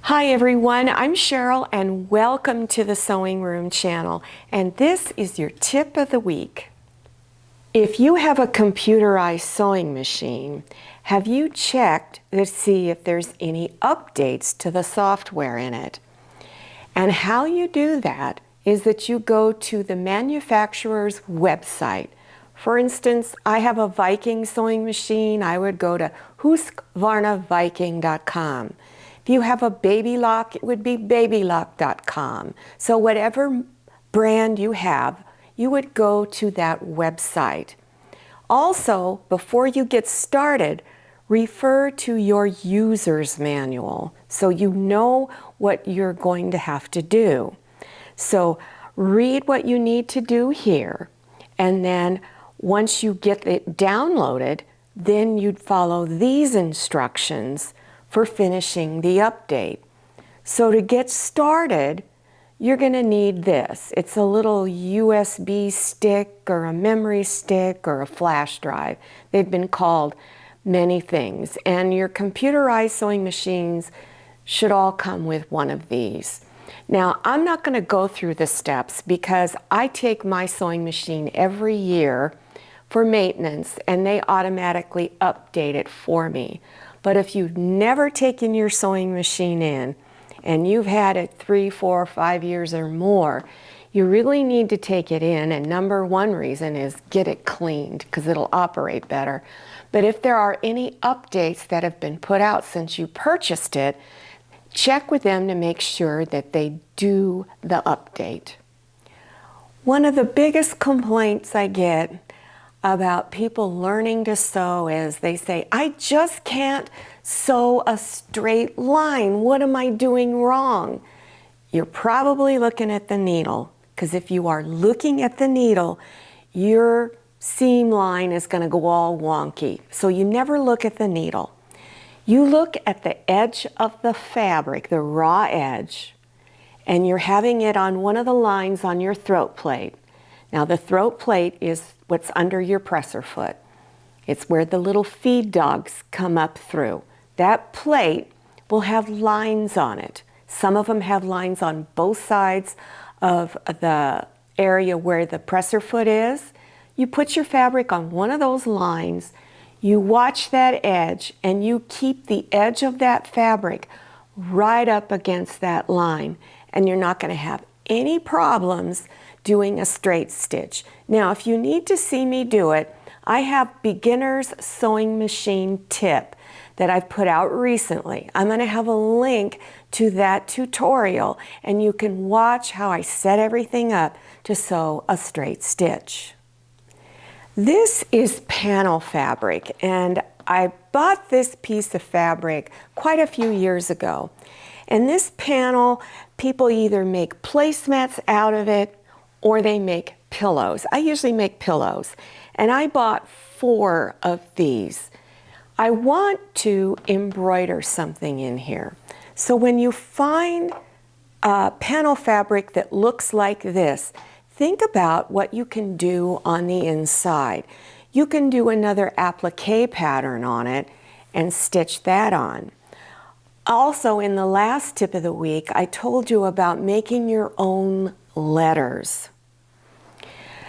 Hi everyone, I'm Cheryl and welcome to the Sewing Room channel, and this is your tip of the week. If you have a computerized sewing machine, have you checked to see if there's any updates to the software in it? And how you do that is that you go to the manufacturer's website. For instance, I have a Viking sewing machine. I would go to husqvarnaviking.com. If you have a Baby Lock, it would be babylock.com. So whatever brand you have, you would go to that website. Also, before you get started, refer to your user's manual so you know what you're going to have to do. So read what you need to do here, and then once you get it downloaded, then you'd follow these instructions for finishing the update. So to get started, you're going to need this. It's a little USB stick or a memory stick or a flash drive. They've been called many things, and your computerized sewing machines should all come with one of these. Now, I'm not going to go through the steps because I take my sewing machine every year for maintenance and they automatically update it for me. But if you've never taken your sewing machine in and you've had it 3, 4, 5 years or more, you really need to take it in, and number one reason is get it cleaned because it'll operate better. But if there are any updates that have been put out since you purchased it, check with them to make sure that they do the update. One of the biggest complaints I get about people learning to sew is they say, I just can't sew a straight line. What am I doing wrong? You're probably looking at the needle, because if you are looking at the needle, your seam line is going to go all wonky. So you never look at the needle. You look at the edge of the fabric, the raw edge, and you're having it on one of the lines on your throat plate. Now the throat plate is what's under your presser foot. It's where the little feed dogs come up through. That plate will have lines on it. Some of them have lines on both sides of the area where the presser foot is. You put your fabric on one of those lines, you watch that edge, and you keep the edge of that fabric right up against that line, and you're not going to have any problems doing a straight stitch. Now, if you need to see me do it, I have beginner's sewing machine tip that I've put out recently. I'm going to have a link to that tutorial, and you can watch how I set everything up to sew a straight stitch. This is panel fabric, and I bought this piece of fabric quite a few years ago. And this panel, people either make placemats out of it or they make pillows. I usually make pillows, and I bought 4 of these. I want to embroider something in here. So when you find panel fabric that looks like this, think about what you can do on the inside. You can do another applique pattern on it and stitch that on. Also, in the last tip of the week, I told you about making your own letters.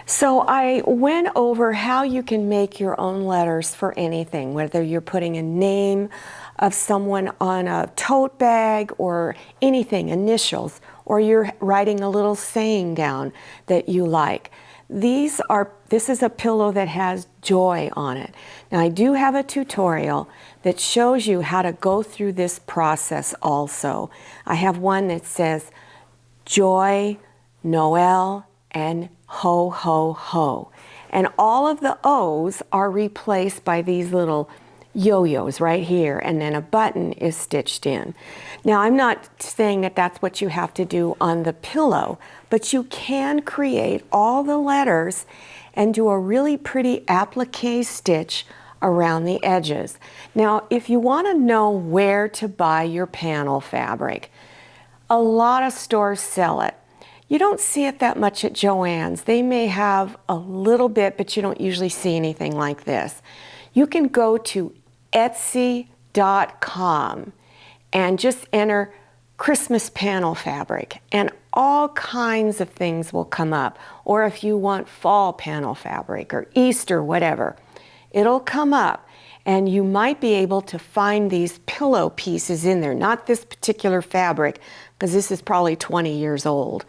So I went over how you can make your own letters for anything, whether you're putting a name of someone on a tote bag or anything, initials, or you're writing a little saying down that you like. This is a pillow that has joy on it. Now I do have a tutorial that shows you how to go through this process also. I have one that says joy, Noel, and ho, ho, ho. And all of the O's are replaced by these little yo-yos right here, and then a button is stitched in. Now, I'm not saying that that's what you have to do on the pillow, but you can create all the letters and do a really pretty applique stitch around the edges. Now, if you want to know where to buy your panel fabric, a lot of stores sell it. You don't see it that much at Joann's. They may have a little bit, but you don't usually see anything like this. You can go to Etsy.com and just enter Christmas panel fabric, and all kinds of things will come up. Or if you want fall panel fabric or Easter, whatever, it'll come up. And you might be able to find these pillow pieces in there, not this particular fabric, because this is probably 20 years old.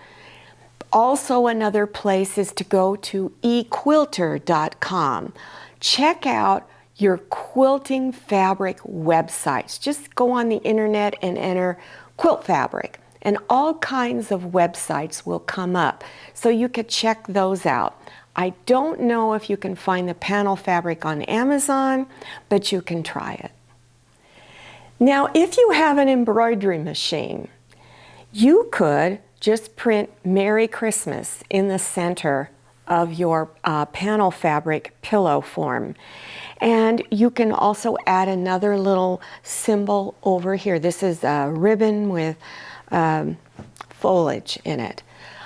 Also, another place is to go to equilter.com. Check out your quilting fabric websites. Just go on the internet and enter quilt fabric, and all kinds of websites will come up. So you could check those out. I don't know if you can find the panel fabric on Amazon, but you can try it. Now, if you have an embroidery machine, you could just print Merry Christmas in the center of your panel fabric pillow form. And you can also add another little symbol over here. This is a ribbon with foliage in it.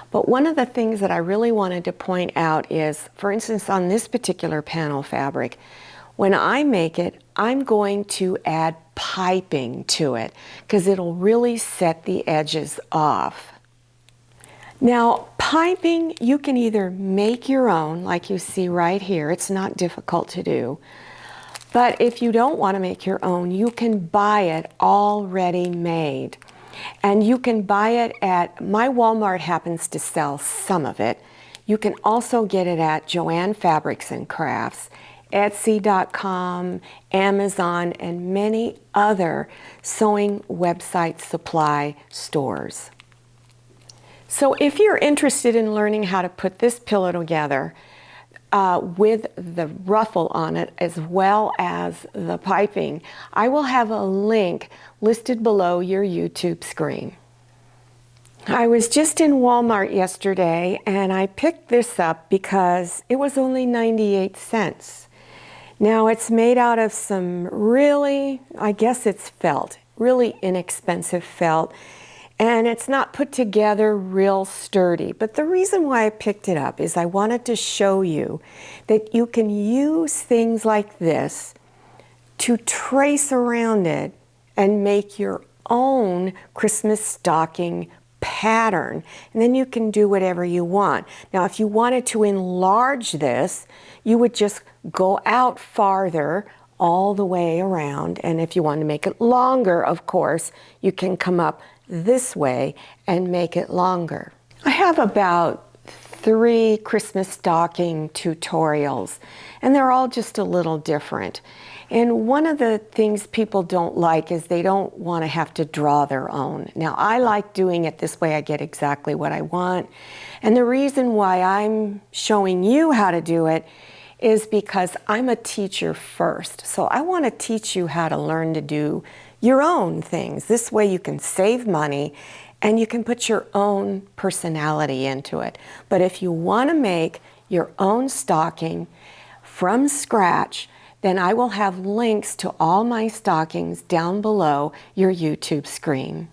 But one of the things that I really wanted to point out is, for instance, on this particular panel fabric, when I make it, I'm going to add piping to it because it'll really set the edges off. Now, piping, you can either make your own, like you see right here. It's not difficult to do. But if you don't want to make your own, you can buy it already made. And you can buy it at, my Walmart happens to sell some of it. You can also get it at Joann Fabrics and Crafts, Etsy.com, Amazon, and many other sewing website supply stores. So if you're interested in learning how to put this pillow together with the ruffle on it as well as the piping, I will have a link listed below your YouTube screen. I was just in Walmart yesterday and I picked this up because it was only 98 cents. Now it's made out of some really, I guess it's felt, really inexpensive felt. And it's not put together real sturdy. But the reason why I picked it up is I wanted to show you that you can use things like this to trace around it and make your own Christmas stocking pattern. And then you can do whatever you want. Now, if you wanted to enlarge this, you would just go out farther all the way around. And if you want to make it longer, of course, you can come up this way and make it longer. I have about 3 Christmas stocking tutorials, and they're all just a little different. And one of the things people don't like is they don't want to have to draw their own. Now, I like doing it this way. I get exactly what I want. And the reason why I'm showing you how to do it is because I'm a teacher first. So I want to teach you how to learn to do your own things. This way you can save money and you can put your own personality into it. But if you want to make your own stocking from scratch, then I will have links to all my stockings down below your YouTube screen.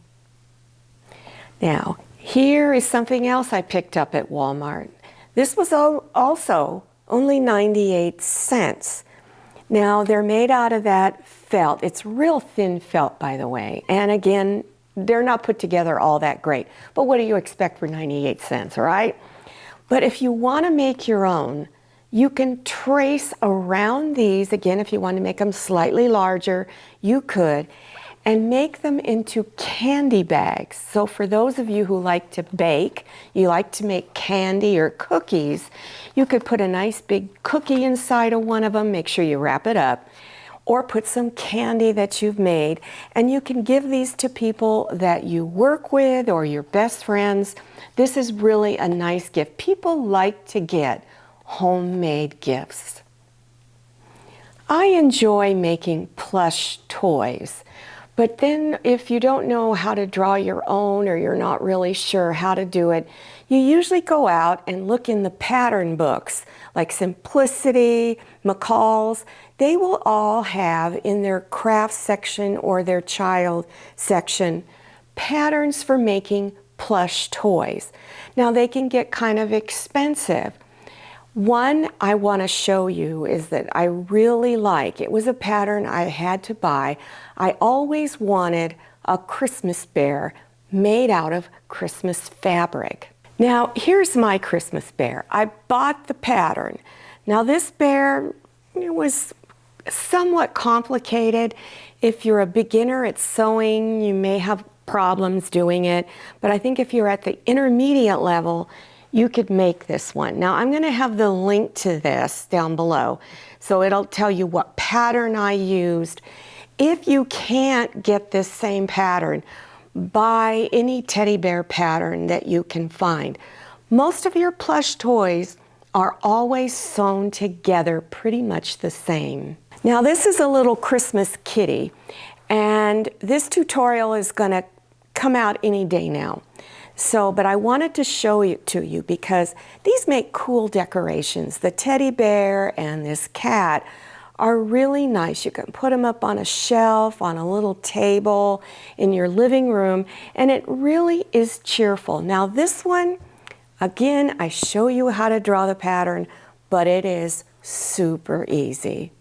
Now, here is something else I picked up at Walmart. This was also only 98 cents. Now, they're made out of that felt. It's real thin felt, by the way. And again, they're not put together all that great. But what do you expect for 98 cents, right? But if you want to make your own, you can trace around these. Again, if you want to make them slightly larger, you could. And make them into candy bags. So for those of you who like to bake, you like to make candy or cookies, you could put a nice big cookie inside of one of them, make sure you wrap it up, or put some candy that you've made, and you can give these to people that you work with or your best friends. This is really a nice gift. People like to get homemade gifts. I enjoy making plush toys. But then if you don't know how to draw your own or you're not really sure how to do it, you usually go out and look in the pattern books like Simplicity, McCall's. They will all have in their craft section or their child section patterns for making plush toys. Now they can get kind of expensive. One I want to show you is that I really like. It was a pattern I had to buy. I always wanted a Christmas bear made out of Christmas fabric. Now, here's my Christmas bear. I bought the pattern. Now, this bear, it was somewhat complicated. If you're a beginner at sewing, you may have problems doing it, but I think if you're at the intermediate level, you could make this one. Now, I'm going to have the link to this down below, so it'll tell you what pattern I used. If you can't get this same pattern, buy any teddy bear pattern that you can find. Most of your plush toys are always sewn together pretty much the same. Now, this is a little Christmas kitty, and this tutorial is going to come out any day now. But I wanted to show it to you because these make cool decorations. The teddy bear and this cat are really nice. You can put them up on a shelf, on a little table, in your living room, and it really is cheerful. Now this one, again, I show you how to draw the pattern, but it is super easy.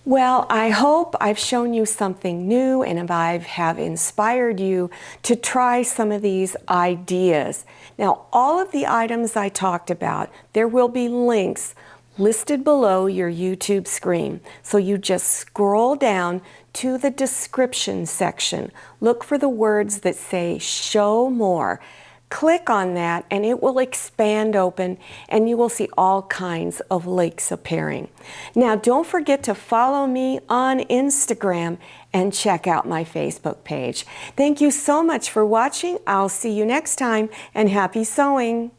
Well, I hope I've shown you something new and if I have inspired you to try some of these ideas. Now, all of the items I talked about, there will be links listed below your YouTube screen. So you just scroll down to the description section. Look for the words that say show more. Click on that and it will expand open and you will see all kinds of links appearing. Now don't forget to follow me on Instagram and check out my Facebook page. Thank you so much for watching. I'll see you next time and happy sewing.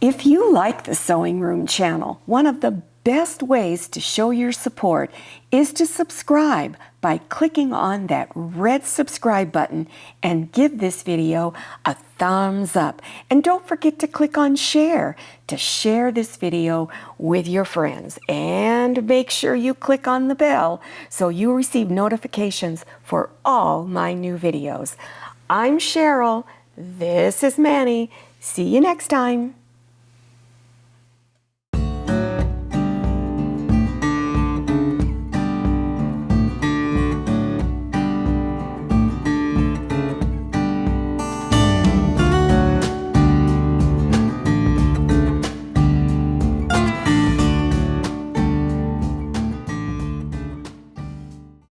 If you like the Sewing Room channel, one of the best ways to show your support is to subscribe by clicking on that red subscribe button and give this video a thumbs up. And don't forget to click on share to share this video with your friends. And make sure you click on the bell so you receive notifications for all my new videos. I'm Cheryl. This is Manny. See you next time.